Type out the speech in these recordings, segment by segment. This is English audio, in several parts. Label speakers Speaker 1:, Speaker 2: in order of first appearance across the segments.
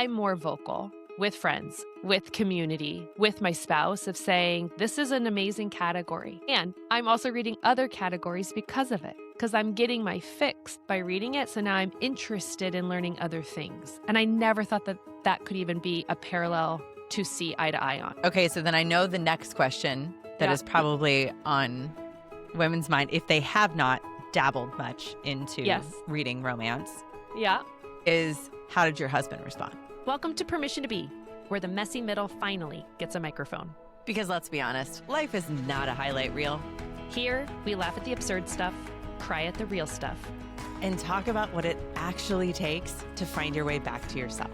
Speaker 1: I'm more vocal with friends, with community, with my spouse of saying, this is an amazing category. And I'm also reading other categories because of it, because I'm getting my fix by reading it. So now I'm interested in learning other things. And I never thought that that could even be a parallel to see eye to eye on.
Speaker 2: Okay, so then I know the next question that is probably on women's mind, if they have not dabbled much into reading romance, is how did your husband respond?
Speaker 1: Welcome to Permission to Be, where the messy middle finally gets a microphone.
Speaker 2: Because let's be honest, life is not a highlight reel.
Speaker 1: Here, we laugh at the absurd stuff, cry at the real stuff,
Speaker 2: and talk about what it actually takes to find your way back to yourself.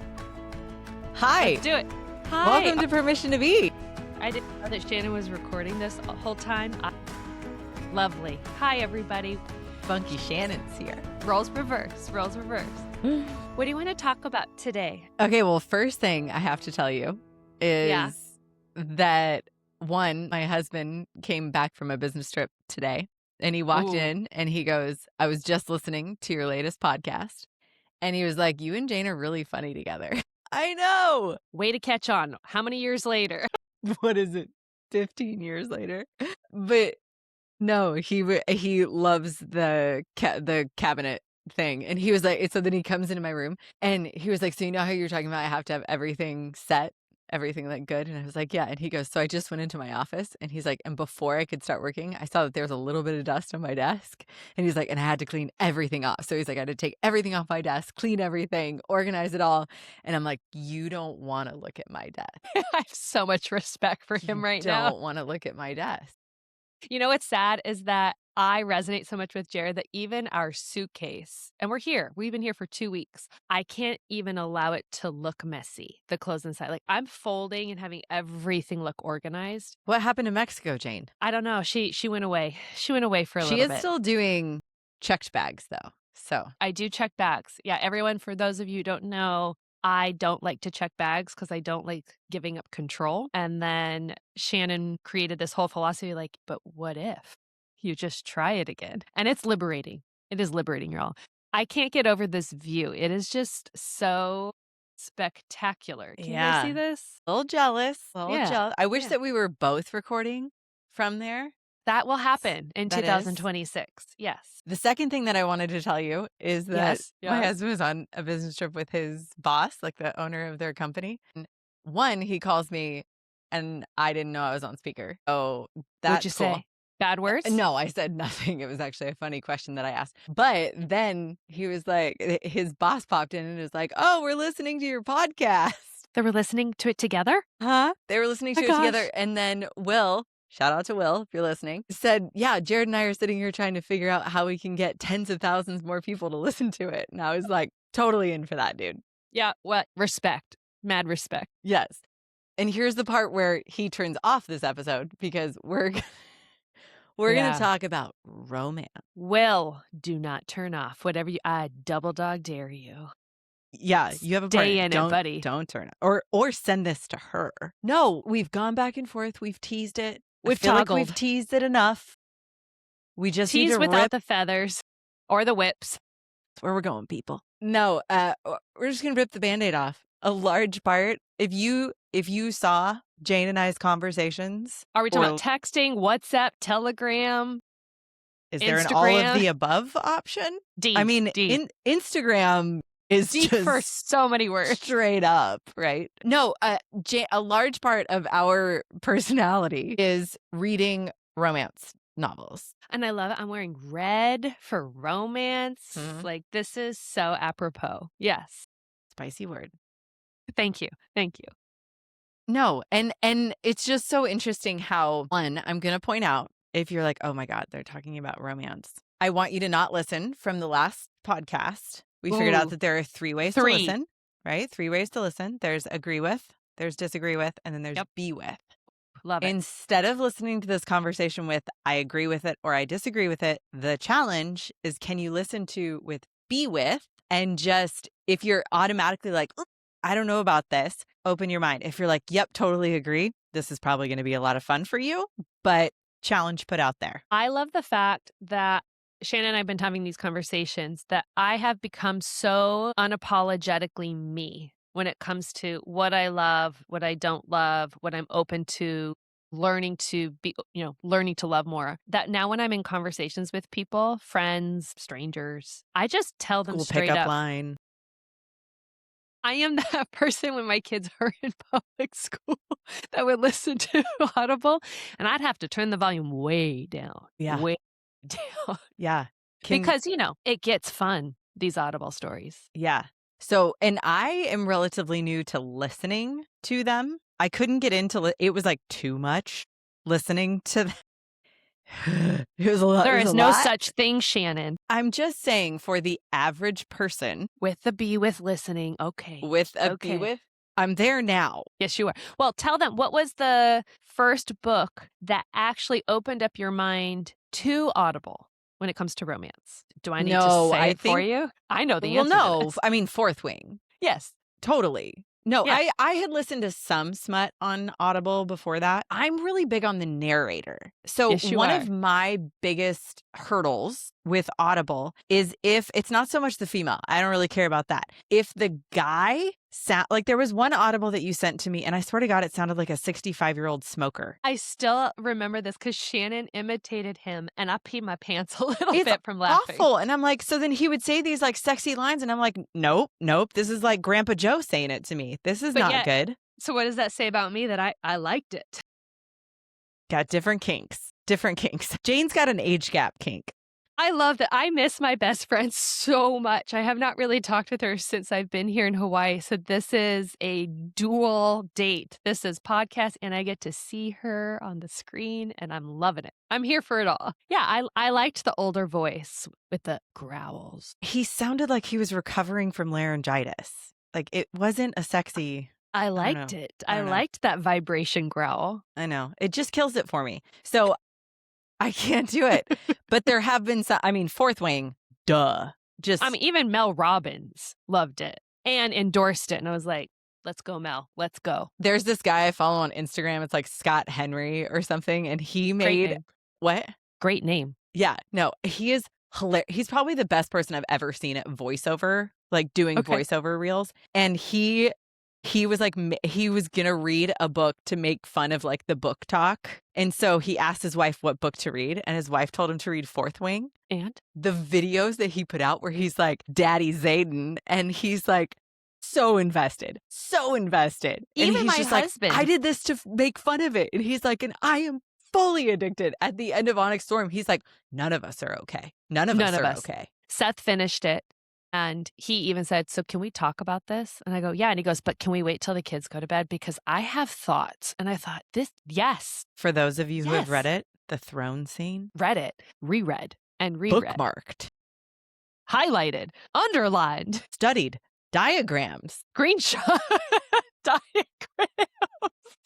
Speaker 2: Hi.
Speaker 1: Let's do it. Hi.
Speaker 2: Welcome to Permission to Be.
Speaker 1: I didn't know that Shannon was recording this the whole time. Lovely. Hi, everybody.
Speaker 2: Funky Shannon's here.
Speaker 1: Roles reverse, roles reverse. What do you want to talk about today?
Speaker 2: Okay, well, first thing I have to tell you is that, one, my husband came back from a business trip today, and he walked in and he goes, I was just listening to your latest podcast. And he was like, you and Jane are really funny together. I know.
Speaker 1: Way to catch on. How many years later?
Speaker 2: What is it? 15 years later? But no, he loves the cabinet thing. And he was like, so then he comes into my room and he was like, so you know how you're talking about I have to have everything set, everything like good? And I was like, yeah. And he goes, so I just went into my office, and he's like, and before I could start working, I saw that there was a little bit of dust on my desk. And he's like, and I had to clean everything off. So he's like, I had to take everything off my desk, clean everything, organize it all. And I'm like, you don't want to look at my desk.
Speaker 1: I have so much respect for him right now.
Speaker 2: Don't want to look at my desk.
Speaker 1: You know what's sad is that I resonate so much with Jared that even our suitcase, and we've been here for 2 weeks, I can't even allow it to look messy, the clothes inside. Like, I'm folding and having everything look organized.
Speaker 2: What happened to Mexico, Jane?
Speaker 1: I don't know. She went away. She went away for a little bit.
Speaker 2: She is still doing checked bags, though. So
Speaker 1: I do check bags. Yeah, everyone, for those of you who don't know, I don't like to check bags because I don't like giving up control. And then Shannon created this whole philosophy like, but what if you just try it again? And it's liberating. It is liberating, y'all. I can't get over this view. It is just so spectacular. Can you see this?
Speaker 2: A little jealous. I wish that we were both recording from there.
Speaker 1: That will happen in 2026. Yes.
Speaker 2: The second thing that I wanted to tell you is that my husband was on a business trip with his boss, like the owner of their company. And one, he calls me and I didn't know I was on speaker. Oh, that's
Speaker 1: What'd you say? Bad words?
Speaker 2: No, I said nothing. It was actually a funny question that I asked. But then he was like, his boss popped in and was like, oh, we're listening to your podcast.
Speaker 1: They were listening to it together?
Speaker 2: Huh? They were listening to it together. And then Will, shout out to Will, if you're listening, said, yeah, Jared and I are sitting here trying to figure out how we can get tens of thousands more people to listen to it. And I was like, totally in for that, dude.
Speaker 1: Yeah, what? Respect. Mad respect.
Speaker 2: Yes. And here's the part where he turns off this episode because we're going to talk about romance.
Speaker 1: Will, do not turn off. Whatever I double dog dare you.
Speaker 2: Yeah, you have a partner.
Speaker 1: Stay in it, buddy.
Speaker 2: Don't turn it. Or send this to her. No, we've gone back and forth. We've teased it.
Speaker 1: We've toggled.
Speaker 2: Like we've teased it enough. We just
Speaker 1: tease
Speaker 2: need to
Speaker 1: without the feathers or the whips.
Speaker 2: That's where we're going, people. No, we're just gonna rip the Band-Aid off. A large part. If you saw Jane and I's conversations,
Speaker 1: are we talking about texting, WhatsApp, Telegram?
Speaker 2: Is there
Speaker 1: Instagram?
Speaker 2: an all of the above option?
Speaker 1: Deep,
Speaker 2: I mean,
Speaker 1: deep.
Speaker 2: Instagram is
Speaker 1: deep
Speaker 2: just
Speaker 1: for so many words.
Speaker 2: Straight up, right? No, a large part of our personality is reading romance novels.
Speaker 1: And I love it. I'm wearing red for romance.
Speaker 2: Mm-hmm.
Speaker 1: Like, this is so apropos. Yes.
Speaker 2: Spicy word.
Speaker 1: Thank you. Thank you.
Speaker 2: No, and it's just so interesting how, one, I'm going to point out, if you're like, oh my God, they're talking about romance. I want you to not listen from the last podcast. We figured out that there are 3 ways to listen, right? 3 ways to listen. There's agree with, there's disagree with, and then there's be with.
Speaker 1: Love it.
Speaker 2: Instead of listening to this conversation with I agree with it or I disagree with it, the challenge is, can you listen to with be with, and just, if you're automatically like, I don't know about this, open your mind. If you're like, yep, totally agree, this is probably going to be a lot of fun for you, but challenge put out there.
Speaker 1: I love the fact that Shannon and I have been having these conversations that I have become so unapologetically me when it comes to what I love, what I don't love, what I'm open to learning to be, learning to love more. That now when I'm in conversations with people, friends, strangers, I just tell them
Speaker 2: School
Speaker 1: straight
Speaker 2: pickup
Speaker 1: up,
Speaker 2: line.
Speaker 1: I am that person when my kids are in public school that would listen to Audible, and I'd have to turn the volume
Speaker 2: Yeah.
Speaker 1: way down,
Speaker 2: Yeah. Can
Speaker 1: because, it gets fun, these Audible stories.
Speaker 2: Yeah. So, and I am relatively new to listening to them. I couldn't get into it was like too much listening to it was a lot. It
Speaker 1: There
Speaker 2: was a
Speaker 1: is no
Speaker 2: lot.
Speaker 1: such thing, Shannon.
Speaker 2: I'm just saying for the average person
Speaker 1: With the B with listening. Okay.
Speaker 2: with a B
Speaker 1: Okay.
Speaker 2: with, I'm there now.
Speaker 1: Yes, you are. Well, tell them, what was the first book that actually opened up your mind to Audible when it comes to romance? Do I need to
Speaker 2: No,
Speaker 1: say
Speaker 2: I
Speaker 1: it for
Speaker 2: think,
Speaker 1: you? I know the
Speaker 2: well,
Speaker 1: answer to
Speaker 2: no,
Speaker 1: this.
Speaker 2: I mean, Fourth Wing.
Speaker 1: Yes.
Speaker 2: Totally. No,
Speaker 1: Yes.
Speaker 2: I had listened to some smut on Audible before that. I'm really big on the narrator. So
Speaker 1: Yes, you
Speaker 2: one
Speaker 1: are.
Speaker 2: of my biggest hurdles with Audible is if it's not so much the female. I don't really care about that. If the guy like there was one Audible that you sent to me, and I swear to God, it sounded like a 65-year-old smoker.
Speaker 1: I still remember this because Shannon imitated him, and I peed my pants a little
Speaker 2: It's
Speaker 1: bit from laughing.
Speaker 2: awful. And I'm like, so then he would say these like sexy lines, and I'm like, nope, nope. This is like Grandpa Joe saying it to me. This is
Speaker 1: But
Speaker 2: not
Speaker 1: yet,
Speaker 2: good.
Speaker 1: so what does that say about me that I liked it?
Speaker 2: Got different kinks. Different kinks. Jane's got an age gap kink.
Speaker 1: I love that. I miss my best friend so much. I have not really talked with her since I've been here in Hawaii. So this is a dual date. This is podcast, and I get to see her on the screen, and I'm loving it. I'm here for it all. Yeah, I liked the older voice with the growls.
Speaker 2: He sounded like he was recovering from laryngitis. Like it wasn't a sexy.
Speaker 1: I
Speaker 2: don't
Speaker 1: liked
Speaker 2: know.
Speaker 1: it.
Speaker 2: I
Speaker 1: I
Speaker 2: don't know.
Speaker 1: liked that vibration growl.
Speaker 2: I know. It just kills it for me. So I can't do it. But there have been some, I mean, Fourth Wing, duh. Just,
Speaker 1: I mean, even Mel Robbins loved it and endorsed it. And I was like, let's go, Mel. Let's go.
Speaker 2: there's this guy I follow on Instagram. It's like Scott Henry or something. And he
Speaker 1: Great
Speaker 2: made,
Speaker 1: name.
Speaker 2: what?
Speaker 1: Great name.
Speaker 2: Yeah, no, he is hilarious. He's probably the best person I've ever seen at voiceover, like doing
Speaker 1: Okay.
Speaker 2: voiceover reels. And he was like, he was gonna read a book to make fun of like the book talk. And so he asked his wife what book to read, and his wife told him to read Fourth Wing.
Speaker 1: And
Speaker 2: The videos that he put out where he's like, Daddy Zayden, and he's like, so invested, so invested. And
Speaker 1: even
Speaker 2: he's
Speaker 1: my
Speaker 2: just
Speaker 1: husband.
Speaker 2: like, I did this to make fun of it. And he's like, and I am fully addicted. At the end of Onyx Storm, he's like, none of us are okay. None of us are okay.
Speaker 1: Seth finished it, and he even said, so can we talk about this? And I go, yeah. And he goes, but can we wait till the kids go to bed? Because I have thoughts. And I thought, yes.
Speaker 2: For those of you who have
Speaker 1: Yes.
Speaker 2: read it, the throne scene,
Speaker 1: Read it, reread, and reread.
Speaker 2: bookmarked,
Speaker 1: Highlighted, underlined,
Speaker 2: studied, diagrams.
Speaker 1: screenshot, diagram.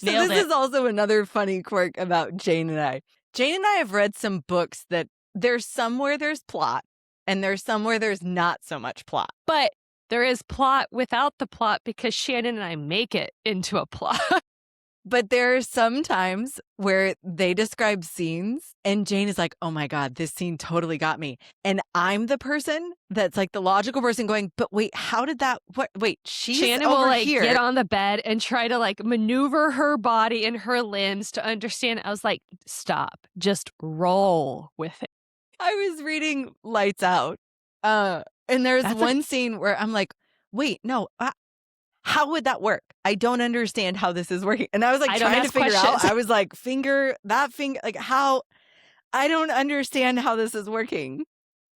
Speaker 2: So
Speaker 1: Nailed
Speaker 2: this
Speaker 1: it.
Speaker 2: is also another funny quirk about Jane and I. Jane and I have read some books that there's some where there's plot and there's some where there's not so much plot.
Speaker 1: But there is plot without the plot because Shannon and I make it into a plot.
Speaker 2: But there are some times where they describe scenes and Jane is like, oh my God, this scene totally got me. And I'm the person that's like the logical person going, but wait, how did that, wait, she's
Speaker 1: Shannon
Speaker 2: over
Speaker 1: will like
Speaker 2: here.
Speaker 1: get on the bed and try to like maneuver her body and her limbs to understand. I was like, stop, just roll with it.
Speaker 2: I was reading Lights Out. And there's
Speaker 1: That's
Speaker 2: one scene where I'm like, wait, no, how would that work? I don't understand how this is working. And I was like
Speaker 1: I don't
Speaker 2: trying to
Speaker 1: ask
Speaker 2: figure out,
Speaker 1: questions.
Speaker 2: I was like, that finger, like how, I don't understand how this is working.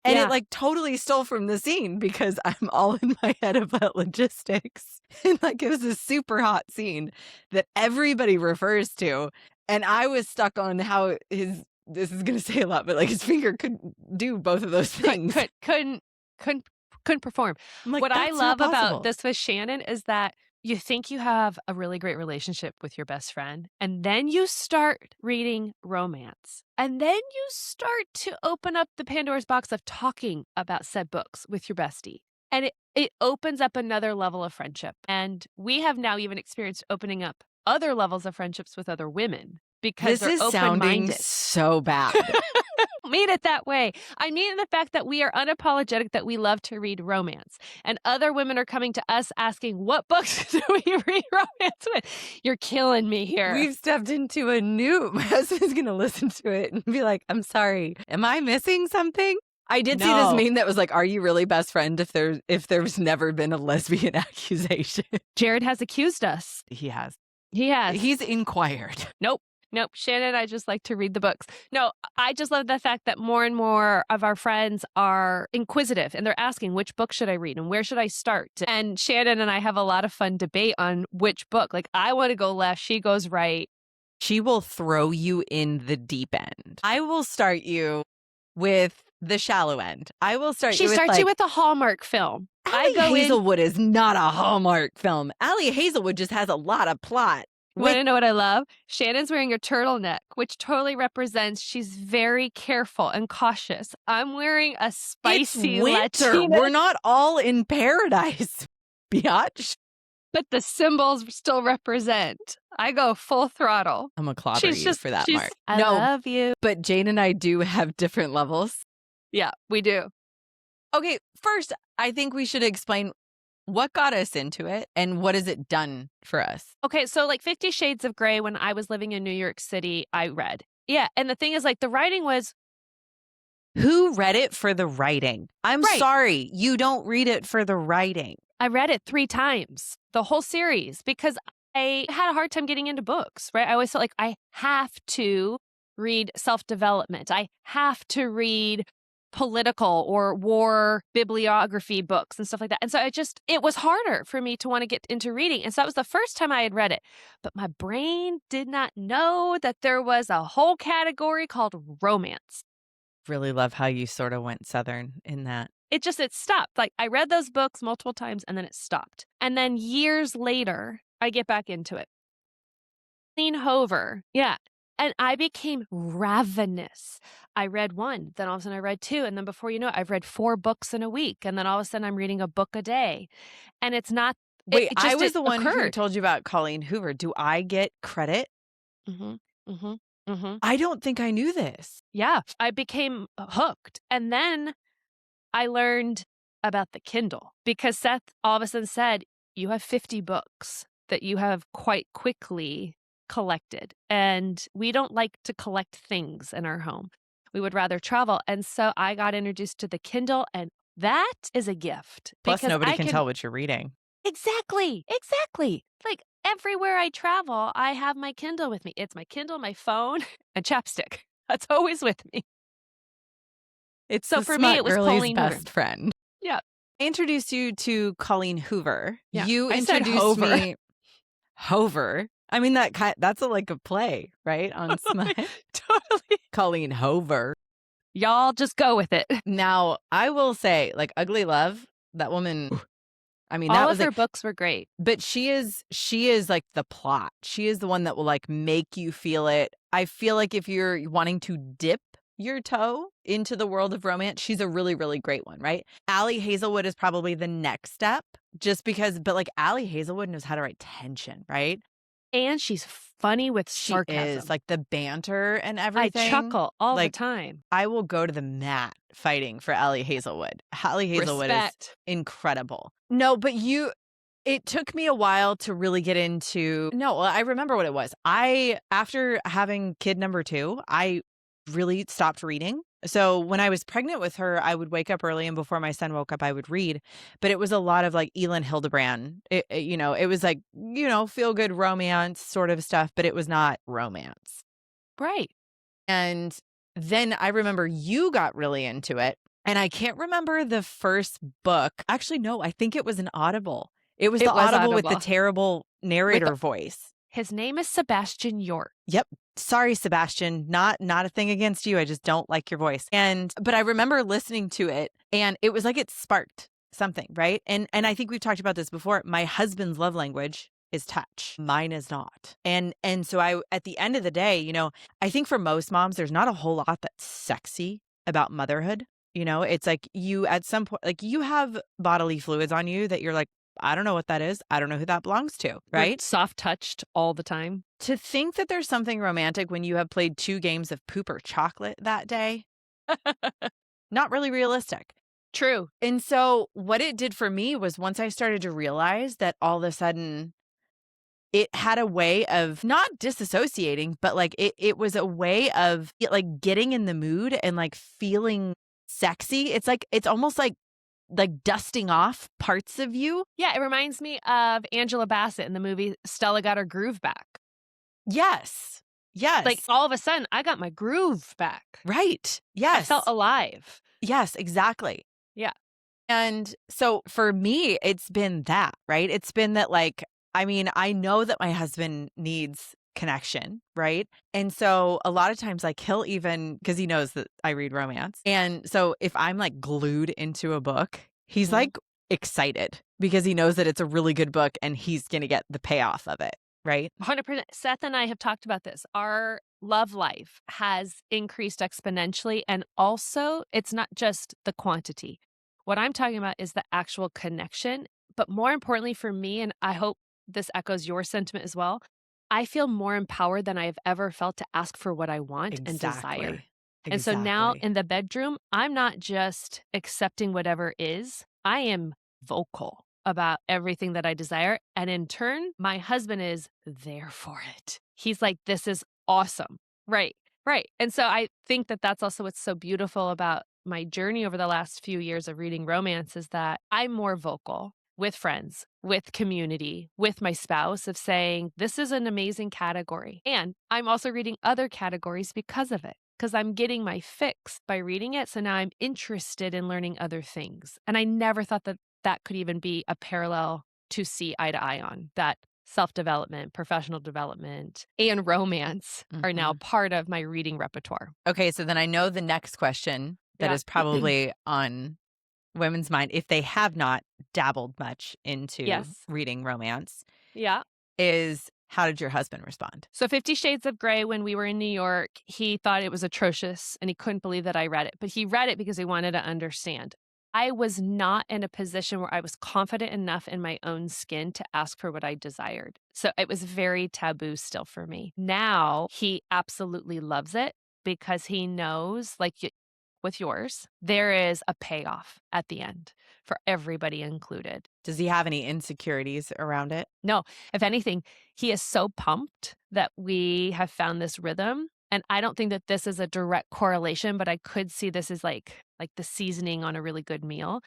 Speaker 2: And
Speaker 1: Yeah.
Speaker 2: it like totally stole from the scene because I'm all in my head about logistics. And like it was a super hot scene that everybody refers to. And I was stuck on how this is going to say a lot, but like his finger couldn't do both of those things.
Speaker 1: Couldn't perform.
Speaker 2: I'm like,
Speaker 1: What I
Speaker 2: "That's not
Speaker 1: love
Speaker 2: possible."
Speaker 1: about this with Shannon is that you think you have a really great relationship with your best friend, and then you start reading romance. And then you start to open up the Pandora's box of talking about said books with your bestie. And it opens up another level of friendship. And we have now even experienced opening up other levels of friendships with other women because
Speaker 2: This
Speaker 1: they're
Speaker 2: is sounding
Speaker 1: open-minded.
Speaker 2: so bad.
Speaker 1: mean it that way. I mean the fact that we are unapologetic that we love to read romance. And other women are coming to us asking, what books do we read romance with? You're killing me here.
Speaker 2: We've stepped into a new my husband's gonna listen to it and be like, "I'm sorry. Am I missing something?" I did see this
Speaker 1: No.
Speaker 2: meme that was like, "Are you really best friend if there's never been a lesbian accusation?"
Speaker 1: Jared has accused us.
Speaker 2: He has.
Speaker 1: He has.
Speaker 2: He's inquired.
Speaker 1: Nope. Shannon and I just like to read the books. No, I just love the fact that more and more of our friends are inquisitive and they're asking, which book should I read and where should I start? And Shannon and I have a lot of fun debate on which book. Like, I want to go left, she goes right.
Speaker 2: She will throw you in the deep end. I will start you with the shallow end. I will start
Speaker 1: She
Speaker 2: you with
Speaker 1: starts
Speaker 2: like,
Speaker 1: you with a Hallmark film.
Speaker 2: Allie Hazelwood is not a Hallmark film. Allie Hazelwood just has a lot of plot.
Speaker 1: Want to know what I love? Shannon's wearing a turtleneck, which totally represents she's very careful and cautious. I'm wearing a spicy
Speaker 2: It's winter.
Speaker 1: Latina.
Speaker 2: We're not all in paradise, biatch.
Speaker 1: But the symbols still represent. I go full throttle.
Speaker 2: I'm a clobber you for that, Mark.
Speaker 1: I love you.
Speaker 2: But Jane and I do have different levels.
Speaker 1: Yeah, we do.
Speaker 2: Okay, first, I think we should explain what got us into it and what has it done for us.
Speaker 1: Okay, so like 50 Shades of Grey, when I was living in New York City, I read. Yeah, and the thing is, like, the writing was...
Speaker 2: Who read it for the writing? I'm sorry, you don't read it for the writing.
Speaker 1: I read it 3 times, the whole series, because I had a hard time getting into books, right? I always felt like I have to read self-development. I have to read political or war bibliography books and stuff like that. And so it was harder for me to want to get into reading. And so that was the first time I had read it. But my brain did not know that there was a whole category called romance.
Speaker 2: Really love how you sort of went Southern in that.
Speaker 1: It stopped. Like, I read those books multiple times and then it stopped. And then years later, I get back into it. Clean Hover. Yeah. And I became ravenous. I read 1, then all of a sudden I read 2. And then before you know it, I've read 4 books in a week. And then all of a sudden I'm reading a book a day. And it's not.
Speaker 2: Wait, I was the one who told you about Colleen Hoover. Do I get credit?
Speaker 1: Mm-hmm. Mm-hmm. Mm-hmm.
Speaker 2: I don't think I knew this.
Speaker 1: Yeah. I became hooked. And then I learned about the Kindle because Seth all of a sudden said, you have 50 books that you have quite quickly collected. And we don't like to collect things in our home. We would rather travel. And so I got introduced to the Kindle, and that is a gift.
Speaker 2: Plus, nobody can tell what you're reading.
Speaker 1: Exactly. Exactly. Like, everywhere I travel, I have my Kindle with me. It's my Kindle, my phone, and chapstick. That's always with me.
Speaker 2: It's
Speaker 1: so for me, it was Colleen
Speaker 2: best
Speaker 1: Hoover.
Speaker 2: friend.
Speaker 1: Yeah.
Speaker 2: I introduced you to Colleen Hoover.
Speaker 1: Yeah.
Speaker 2: You
Speaker 1: I said
Speaker 2: introduced
Speaker 1: Hover.
Speaker 2: me. Hover. I mean, that's like a play, right? On Smile.
Speaker 1: Totally.
Speaker 2: Colleen Hoover.
Speaker 1: Y'all just go with it.
Speaker 2: Now, I will say, like, Ugly Love, that woman, I mean,
Speaker 1: all of her books were great.
Speaker 2: But she is like the plot. She is the one that will like make you feel it. I feel like if you're wanting to dip your toe into the world of romance, she's a really, really great one, right? Allie Hazelwood is probably the next step just because, but like Allie Hazelwood knows how to write tension, right?
Speaker 1: And she's funny with sarcasm.
Speaker 2: She is, like the banter and everything.
Speaker 1: I chuckle all the time.
Speaker 2: I will go to the mat fighting for Allie Hazelwood. Allie Hazelwood is incredible. No, but it took me a while to really get into. No, I remember what it was. After having kid number 2, I really stopped reading. So when I was pregnant with her, I would wake up early, and before my son woke up, I would read. But it was a lot of like Elin Hildebrand. It was like, feel good romance sort of stuff, but it was not romance.
Speaker 1: Right.
Speaker 2: And then I remember you got really into it. And I can't remember the first book. Actually, no, I think it was an Audible. It was the Audible with the terrible narrator voice.
Speaker 1: His name is Sebastian York.
Speaker 2: Yep. Sorry, Sebastian. Not a thing against you. I just don't like your voice. But I remember listening to it, and it was like it sparked something, right? And I think we've talked about this before. My husband's love language is touch. Mine is not. And so at the end of the day, I think for most moms, there's not a whole lot that's sexy about motherhood. It's like you at some point, like you have bodily fluids on you that you're like, I don't know what that is. I don't know who that belongs to, right?
Speaker 1: Soft touched all the time.
Speaker 2: To think that there's something romantic when you have played 2 games of poop or chocolate that day. Not really realistic.
Speaker 1: True.
Speaker 2: And so what it did for me was once I started to realize that all of a sudden it had a way of not disassociating, but like it was a way of like getting in the mood and like feeling sexy. It's like it's almost like dusting off parts of you.
Speaker 1: Yeah, it reminds me of Angela Bassett in the movie Stella Got Her Groove Back.
Speaker 2: Yes.
Speaker 1: Like,
Speaker 2: Yes.
Speaker 1: all of a sudden, I got my groove back.
Speaker 2: Right.
Speaker 1: I felt
Speaker 2: Yes.
Speaker 1: alive.
Speaker 2: Yes, exactly.
Speaker 1: Yeah.
Speaker 2: And so for me, it's been that, right? It's been that, like, I mean, I know that my husband needs connection, right? And so a lot of times, like, he'll even, because he knows that I read romance. And so if I'm like glued into a book, he's
Speaker 1: Mhm.
Speaker 2: like excited because he knows that it's a really good book and he's going to get the payoff of it, right?
Speaker 1: 100%. Seth and I have talked about this. Our love life has increased exponentially, and also, it's not just the quantity. What I'm talking about is the actual connection, but more importantly for me, and I hope this echoes your sentiment as well, I feel more empowered than I have ever felt to ask for what I want and desire.
Speaker 2: Exactly.
Speaker 1: And so now
Speaker 2: Exactly.
Speaker 1: in the bedroom, I'm not just accepting whatever is, I am vocal about everything that I desire. And in turn, my husband is there for it. He's like, this is awesome. Right. Right. And so I think that that's also what's so beautiful about my journey over the last few years of reading romance is that I'm more vocal with friends, with community, with my spouse of saying, this is an amazing category. And I'm also reading other categories because of it, because I'm getting my fix by reading it. So now I'm interested in learning other things. And I never thought that that could even be a parallel to see eye to eye on, that self-development, professional development, and romance are now
Speaker 2: Mhm.
Speaker 1: part of my reading repertoire.
Speaker 2: Okay, so then I know the next question that
Speaker 1: Yeah.
Speaker 2: is probably on women's mind, if they have not dabbled much into
Speaker 1: Yes.
Speaker 2: reading romance,
Speaker 1: Yeah.
Speaker 2: is how did your husband respond?
Speaker 1: So 50 Shades of Grey, when we were in New York, he thought it was atrocious and he couldn't believe that I read it, but he read it because he wanted to understand. I was not in a position where I was confident enough in my own skin to ask for what I desired. So it was very taboo still for me. Now he absolutely loves it because he knows, like with yours, there is a payoff at the end for everybody included.
Speaker 2: Does he have any insecurities around it?
Speaker 1: No, if anything, he is so pumped that we have found this rhythm, and I don't think that this is a direct correlation, but I could see this as like the seasoning on a really good meal.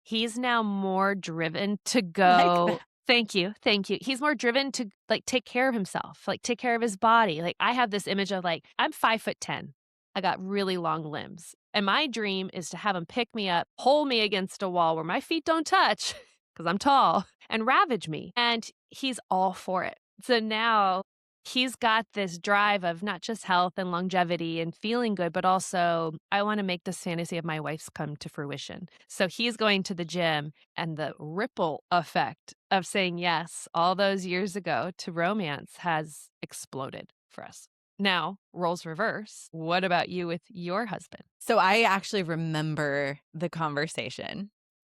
Speaker 1: He's now more driven to
Speaker 2: I like that.
Speaker 1: go. Thank you, thank you. He's more driven to, like, take care of himself, like, take care of his body. Like, I have this image of, like, I'm 5'10". I got really long limbs, and my dream is to have him pick me up, hold me against a wall where my feet don't touch, because 'cause I'm tall, and ravage me, and he's all for it. So now he's got this drive of not just health and longevity and feeling good, but also, I wanna make this fantasy of my wife's come to fruition. So he's going to the gym, and the ripple effect of saying yes all those years ago to romance has exploded for us. Now, roles reverse. What about you with your husband?
Speaker 2: So I actually remember the conversation,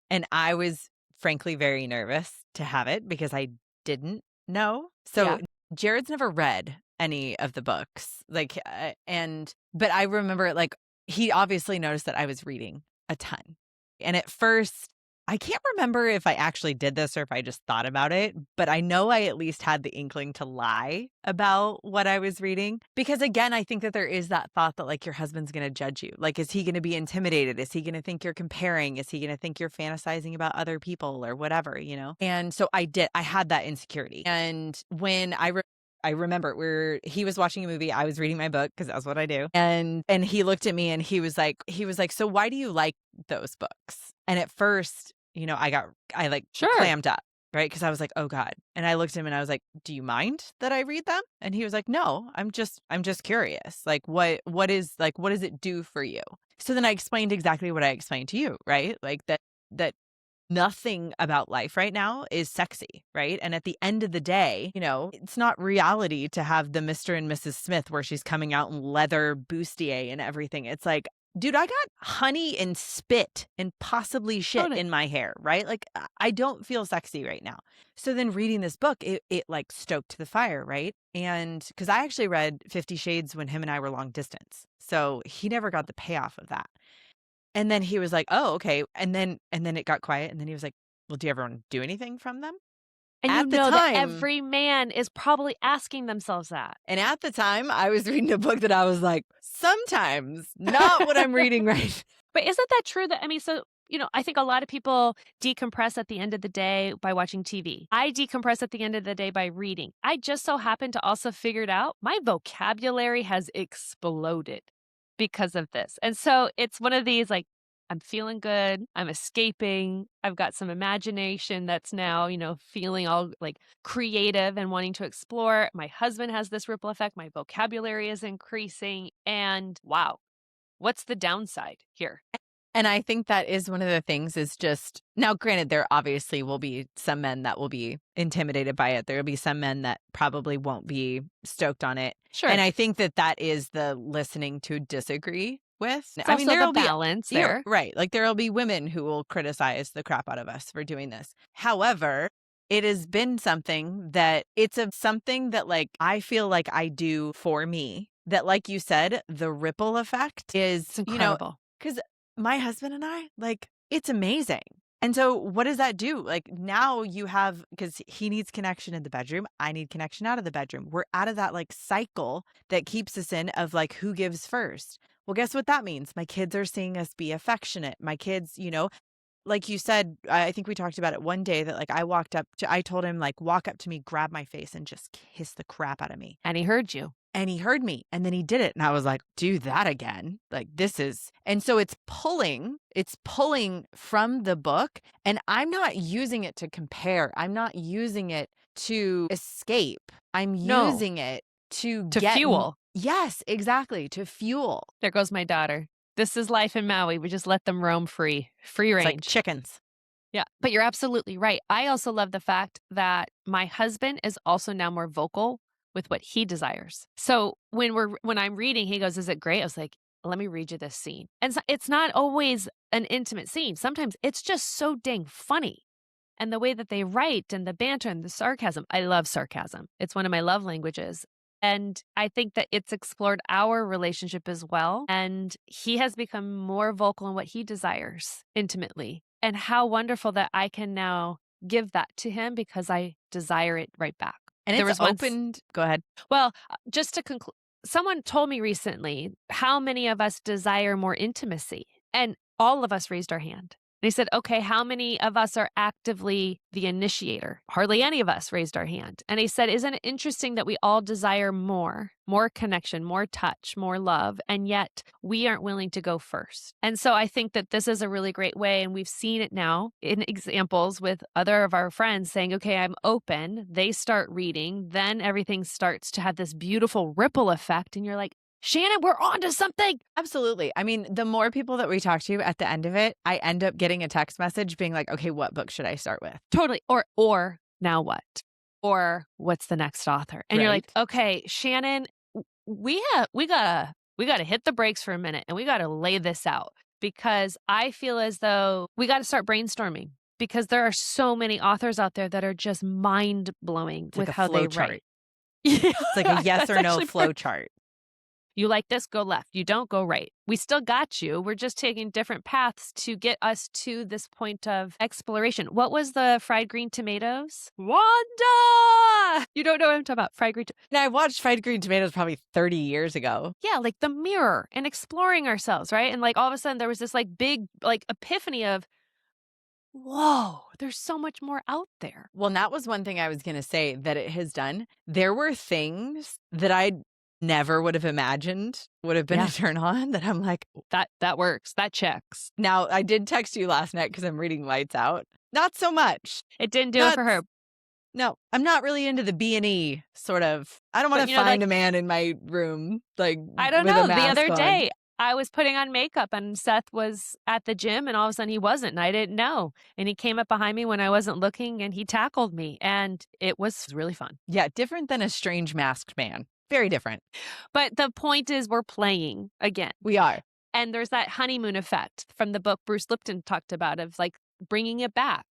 Speaker 2: and I was frankly very nervous to have it because I didn't know. So
Speaker 1: Yeah.
Speaker 2: Jared's never read any of the books, like, but I remember, like, he obviously noticed that I was reading a ton. And at first, I can't remember if I actually did this or if I just thought about it, but I know I at least had the inkling to lie about what I was reading. Because again, I think that there is that thought that like your husband's going to judge you. Like, is he going to be intimidated? Is he going to think you're comparing? Is he going to think you're fantasizing about other people or whatever, you know? And so I had that insecurity. And when I remember where he was watching a movie, I was reading my book because that's what I do. And he looked at me and he was like, "So why do you like those books?" And at first, you know, I like
Speaker 1: Sure.
Speaker 2: clammed up, right? Because I was like, "Oh God." And I looked at him and I was like, "Do you mind that I read them?" And he was like, "No, I'm just curious. Like what does it do for you?" So then I explained exactly what I explained to you, right? Like that nothing about life right now is sexy, right? And at the end of the day, you know, it's not reality to have the Mr. and Mrs. Smith where she's coming out in leather bustier and everything. It's like, dude, I got honey and spit and possibly shit
Speaker 1: Totally.
Speaker 2: in my hair, right? Like I don't feel sexy right now. So then reading this book, it like stoked the fire, right? And because I actually read 50 Shades when him and I were long distance. So he never got the payoff of that. And then he was like, "Oh, okay." And then it got quiet, and then he was like, "Well, do you ever do anything from them?"
Speaker 1: And you
Speaker 2: At the
Speaker 1: know that
Speaker 2: time
Speaker 1: every man is probably asking themselves that.
Speaker 2: I was reading a book that I was like, "Sometimes, not what I'm reading right."
Speaker 1: But isn't that true that I mean, so, I think a lot of people decompress at the end of the day by watching TV. I decompress at the end of the day by reading. I just so happen to also figured out my vocabulary has exploded because of this. And so it's one of these like, I'm feeling good. I'm escaping. I've got some imagination that's now, feeling all like creative and wanting to explore. My husband has this ripple effect. My vocabulary is increasing. And wow, what's the downside here?
Speaker 2: And I think that is one of the things is just now, granted, there obviously will be some men that will be intimidated by it. There will be some men that probably won't be stoked on it. And
Speaker 1: Sure.
Speaker 2: I think that that is the listening to disagree with.
Speaker 1: It's
Speaker 2: I mean,
Speaker 1: also
Speaker 2: there
Speaker 1: the
Speaker 2: will be,
Speaker 1: balance there.
Speaker 2: right. Like there will be women who will criticize the crap out of us for doing this. However, it has been something that something that like I feel like I do for me that, like you said, the ripple effect
Speaker 1: It's
Speaker 2: is,
Speaker 1: incredible.
Speaker 2: because my husband and I, like, it's amazing. And so what does that do? Like now you have, because he needs connection in the bedroom, I need connection out of the bedroom. We're out of that like cycle that keeps us in of like who gives first. Well, guess what that means? My kids are seeing us be affectionate. My kids, like you said, I think we talked about it one day that like I told him like walk up to me, grab my face and just kiss the crap out of me.
Speaker 1: And he heard you.
Speaker 2: And he heard me and then he did it. And I was like, do that again. Like and so it's pulling from the book. And I'm not using it to compare. I'm not using it to escape. I'm
Speaker 1: No,
Speaker 2: using it to
Speaker 1: to fuel.
Speaker 2: yes, exactly. To fuel.
Speaker 1: There goes my daughter. This is life in Maui. We just let them roam free
Speaker 2: It's like
Speaker 1: range.
Speaker 2: chickens.
Speaker 1: Yeah, but you're absolutely right. I also love the fact that my husband is also now more vocal with what he desires. So when I'm reading, he goes, "Is it great?" I was like, "Let me read you this scene." And so it's not always an intimate scene. Sometimes it's just so dang funny. And the way that they write and the banter and the sarcasm. I love sarcasm. It's one of my love languages. And I think that it's explored our relationship as well. And he has become more vocal in what he desires intimately. And how wonderful that I can now give that to him because I desire it right back.
Speaker 2: And
Speaker 1: There
Speaker 2: it's
Speaker 1: was once,
Speaker 2: opened. Go ahead.
Speaker 1: well, just to conclude, someone told me recently how many of us desire more intimacy. And all of us raised our hand. They said, okay, how many of us are actively the initiator? Hardly any of us raised our hand. And he said, isn't it interesting that we all desire more connection, more touch, more love, and yet we aren't willing to go first? And so I think that this is a really great way. And we've seen it now in examples with other of our friends saying, okay, I'm open. They start reading. Then everything starts to have this beautiful ripple effect. And you're like, Shannon, we're on to something.
Speaker 2: Absolutely. I mean, the more people that we talk to at the end of it, I end up getting a text message being like, okay, what book should I start with?
Speaker 1: Totally. Or now what? Or what's the next author? And you're like,
Speaker 2: Right.
Speaker 1: okay, Shannon, we gotta hit the brakes for a minute and we gotta lay this out because I feel as though we gotta start brainstorming because there are so many authors out there that are just mind blowing
Speaker 2: It's like
Speaker 1: with
Speaker 2: a
Speaker 1: how
Speaker 2: flow
Speaker 1: they
Speaker 2: chart.
Speaker 1: write. Yeah,
Speaker 2: It's like a yes
Speaker 1: that's
Speaker 2: or no
Speaker 1: actually
Speaker 2: flow chart.
Speaker 1: you like this, go left. You don't, go right. We still got you. We're just taking different paths to get us to this point of exploration. What was the fried green tomatoes? Wanda! You don't know what I'm talking about. Fried green.
Speaker 2: And I watched Fried Green Tomatoes probably 30 years ago.
Speaker 1: Yeah, like the mirror and exploring ourselves, right? And like all of a sudden there was this like big like epiphany of, whoa, there's so much more out there.
Speaker 2: Well, and that was one thing I was going to say that it has done. There were things that I never would have imagined would have been a
Speaker 1: Yeah,
Speaker 2: turn on that I'm like,
Speaker 1: that works. That checks.
Speaker 2: now I did text you last night because I'm reading Lights Out. Not so much.
Speaker 1: It didn't do it
Speaker 2: Not
Speaker 1: for her.
Speaker 2: No, I'm not really into the B&E sort of. I don't want
Speaker 1: But
Speaker 2: to
Speaker 1: like
Speaker 2: find a man in my room like
Speaker 1: I don't
Speaker 2: with a
Speaker 1: know. The
Speaker 2: mask
Speaker 1: other
Speaker 2: on.
Speaker 1: day, I was putting on makeup and Seth was at the gym and all of a sudden he wasn't and I didn't know. And he came up behind me when I wasn't looking and he tackled me and it was really fun.
Speaker 2: Yeah, different than a strange masked man. Very different.
Speaker 1: But the point is we're playing again.
Speaker 2: We are.
Speaker 1: And there's that honeymoon effect from the book Bruce Lipton talked about of like bringing it back.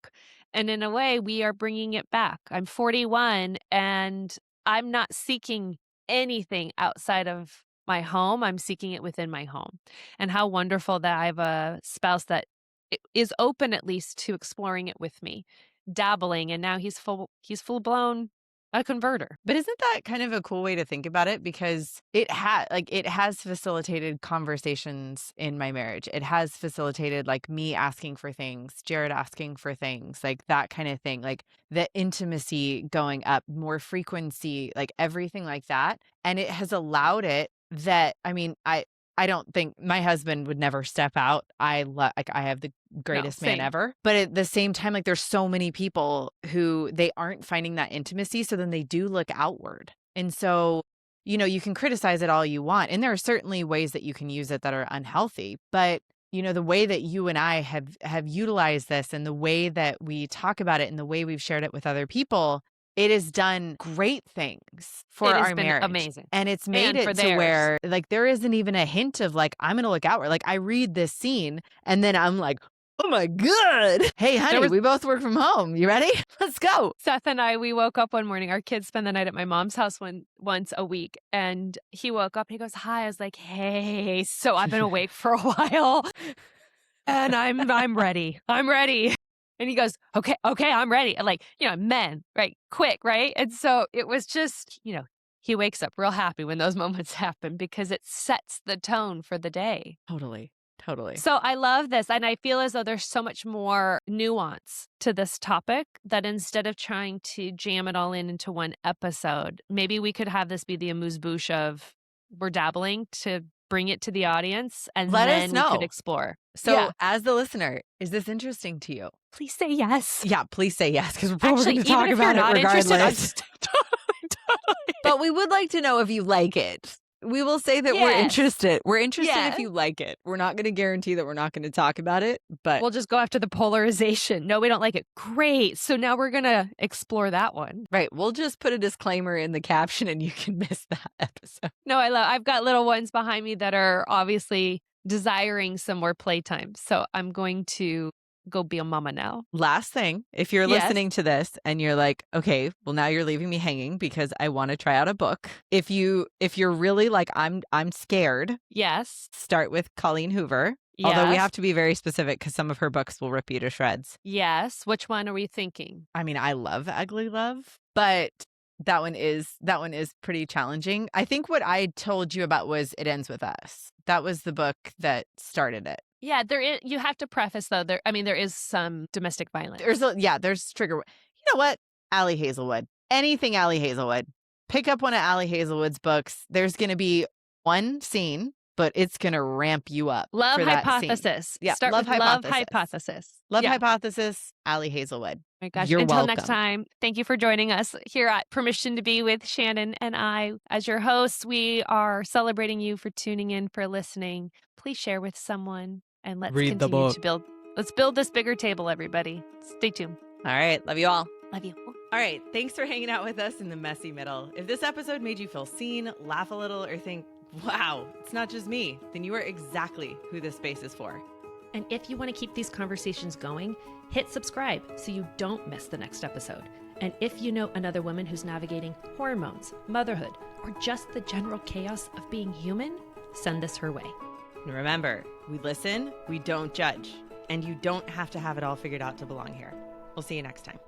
Speaker 1: And in a way, we are bringing it back. I'm 41 and I'm not seeking anything outside of my home, I'm seeking it within my home. And how wonderful that I have a spouse that is open at least to exploring it with me, dabbling, and now he's full blown a converter.
Speaker 2: But isn't that kind of a cool way to think about it? Because it has facilitated conversations in my marriage. It has facilitated like me asking for things, Jared asking for things, like that kind of thing, like the intimacy going up, more frequency, like everything like that. And it has allowed it that, I mean, I don't think my husband would never step out. Like I have the
Speaker 1: No,
Speaker 2: greatest man
Speaker 1: same.
Speaker 2: ever. But at the same time, like there's so many people who they aren't finding that intimacy. So then they do look outward. And so, you can criticize it all you want. And there are certainly ways that you can use it that are unhealthy. But the way that you and I have utilized this and the way that we talk about it and the way we've shared it with other people, it has done great things for
Speaker 1: It has
Speaker 2: our
Speaker 1: been
Speaker 2: marriage.
Speaker 1: amazing.
Speaker 2: And it's made
Speaker 1: And for
Speaker 2: it to
Speaker 1: theirs.
Speaker 2: where like there isn't even a hint of like, I'm going to look outward. Like I read this scene and then I'm like, oh my God. Hey,
Speaker 1: There
Speaker 2: honey,
Speaker 1: was
Speaker 2: we both work from home. You ready? Let's go.
Speaker 1: Seth and I, we woke up one morning. Our kids spend the night at my mom's house once a week. And he woke up and he goes, "Hi." I was like, "Hey, so I've been awake for a while and I'm ready. I'm ready." And he goes, "Okay, okay, I'm ready." And like, men, right? Quick, right? And so it was just, he wakes up real happy when those moments happen because it sets the tone for the day.
Speaker 2: Totally. Totally.
Speaker 1: So I love this, and I feel as though there's so much more nuance to this topic that instead of trying to jam it all into one episode, maybe we could have this be the amuse-bouche of we're dabbling to bring it to the audience, and
Speaker 2: Let us
Speaker 1: then we could
Speaker 2: know.
Speaker 1: explore.
Speaker 2: So
Speaker 1: Yeah.
Speaker 2: as the listener, is this interesting to you?
Speaker 1: Please say yes.
Speaker 2: Yeah, please say yes, because we're probably
Speaker 1: Actually,
Speaker 2: going to
Speaker 1: even
Speaker 2: talk
Speaker 1: if you're
Speaker 2: about it
Speaker 1: not interested, I'm
Speaker 2: regardless.
Speaker 1: totally.
Speaker 2: But we would like to know if you like it. We will say that we're
Speaker 1: Yes.
Speaker 2: interested. We're interested if
Speaker 1: Yes.
Speaker 2: you like it. We're not going to guarantee that we're not going to talk about it, but
Speaker 1: We'll just go after the polarization. No, we don't like it. Great. So now we're going to explore that one.
Speaker 2: right. We'll just put a disclaimer in the caption and you can miss that episode.
Speaker 1: No, I've got little ones behind me that are obviously desiring some more playtime. So I'm going to go be a mama now.
Speaker 2: Last thing, if you're
Speaker 1: Yes.
Speaker 2: listening to this and you're like, okay, well now you're leaving me hanging because I want to try out a book. If you're really like I'm scared,
Speaker 1: Yes.
Speaker 2: start with Colleen Hoover. Although we
Speaker 1: Yes.
Speaker 2: have to be very specific because some of her books will rip you to shreds.
Speaker 1: Yes. Which one are we thinking?
Speaker 2: I mean, I love Ugly Love, but that one is pretty challenging. I think what I told you about was It Ends With Us. That was the book that started it.
Speaker 1: Yeah, you have to preface though. There is some domestic violence.
Speaker 2: There's trigger. You know what? Allie Hazelwood. Anything Allie Hazelwood. Pick up one of Allie Hazelwood's books. There's going to be one scene, but it's going to ramp you up.
Speaker 1: Love
Speaker 2: for that scene.
Speaker 1: Hypothesis.
Speaker 2: Yeah,
Speaker 1: Start
Speaker 2: Love
Speaker 1: with Love
Speaker 2: Hypothesis.
Speaker 1: Hypothesis.
Speaker 2: Love
Speaker 1: Yeah.
Speaker 2: Hypothesis, Allie Hazelwood.
Speaker 1: Oh my gosh.
Speaker 2: You're
Speaker 1: Until
Speaker 2: welcome.
Speaker 1: next time, thank you for joining us here at Permission to Be with Shannon and I. As your hosts, we are celebrating you for tuning in, for listening. Please share with someone and let's
Speaker 2: Read the
Speaker 1: continue
Speaker 2: book.
Speaker 1: to build. Let's build this bigger table, everybody. Stay tuned.
Speaker 2: All right. Love you all.
Speaker 1: Love you.
Speaker 2: All right. Thanks for hanging out with us in the messy middle. If this episode made you feel seen, laugh a little, or think, wow, it's not just me, then you are exactly who this space is for.
Speaker 1: And if you want to keep these conversations going, hit subscribe so you don't miss the next episode. And if you know another woman who's navigating hormones, motherhood, or just the general chaos of being human, send this her way.
Speaker 2: And remember, we listen, we don't judge, and you don't have to have it all figured out to belong here. We'll see you next time.